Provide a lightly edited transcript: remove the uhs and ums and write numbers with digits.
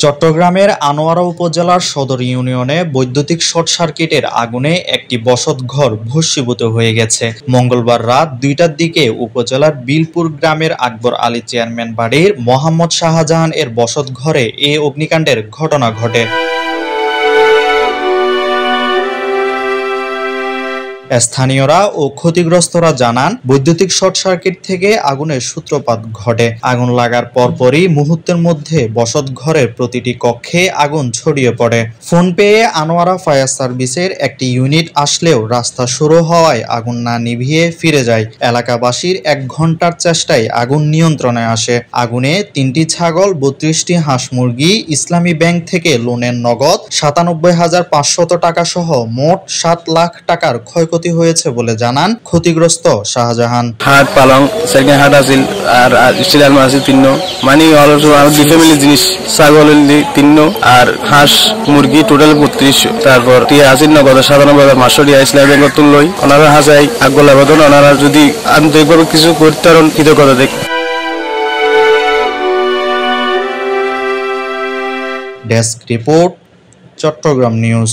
চট্টগ্রামের আনোয়ারা উপজেলার সদর ইউনিয়নে বৈদ্যুতিক শর্ট সার্কিটের আগুনে একটি বসতঘর ভস্মীভূত হয়ে গেছে। মঙ্গলবার রাত ২টার দিকে উপজেলার বিলপুর গ্রামের আকবর আলী চেয়ারম্যান বাড়ির মোহাম্মদ শাহজাহান এর বসতঘরে এ অগ্নিকাণ্ডের ঘটনা ঘটে। স্থানীয়রা ও ক্ষতিগ্রস্তরা জানান, বৈদ্যুতিক শর্ট সার্কিট থেকে আগুনের সূত্রপাত ঘটে। আগুন লাগার পরপরই মুহূর্তের মধ্যে বসতঘরের প্রতিটি কক্ষে আগুন ছড়িয়ে পড়ে। ফোন পেয়ে আনোয়ারা ফায়ার সার্ভিসের একটি ইউনিট আসলেও রাস্তা শুরু হওয়ায় আগুন না নিভিয়ে ফিরে যায়। এলাকাবাসীর ১ ঘন্টার চেষ্টায় আগুন নিয়ন্ত্রণে আসে। আগুনে ৩টি ছাগল, ৩২টি হাঁস মুরগি, ইসলামী ব্যাংক থেকে লোনের নগদ ৯৭,৫০০ টাকা সহ মোট ৭ লাখ টাকার ক্ষয়ক্ষতি হয়েছে বলে জানান ক্ষতিগ্রস্ত শাহজাহান। হাট পালং সেকেন্ড হাট আছিল আর স্টিল আলমারি আছে ৩ মানে অলরেডি আর ২ ফ্যামিলি জিনিস ছাগল ৩ আর হাঁস মুরগি টোটাল ৩২০০। তারপর টিয়া আছিল নগদ ৯৭,৫০০ টাকা ইসলামী ব্যাংক তুল লই। ওনারা হাজাই আগল আবেদন ওনারা যদি আন্তরিকভাবে কিছু করতে পারেন কৃতজ্ঞতা দেখ। Desk report, Chattogram news.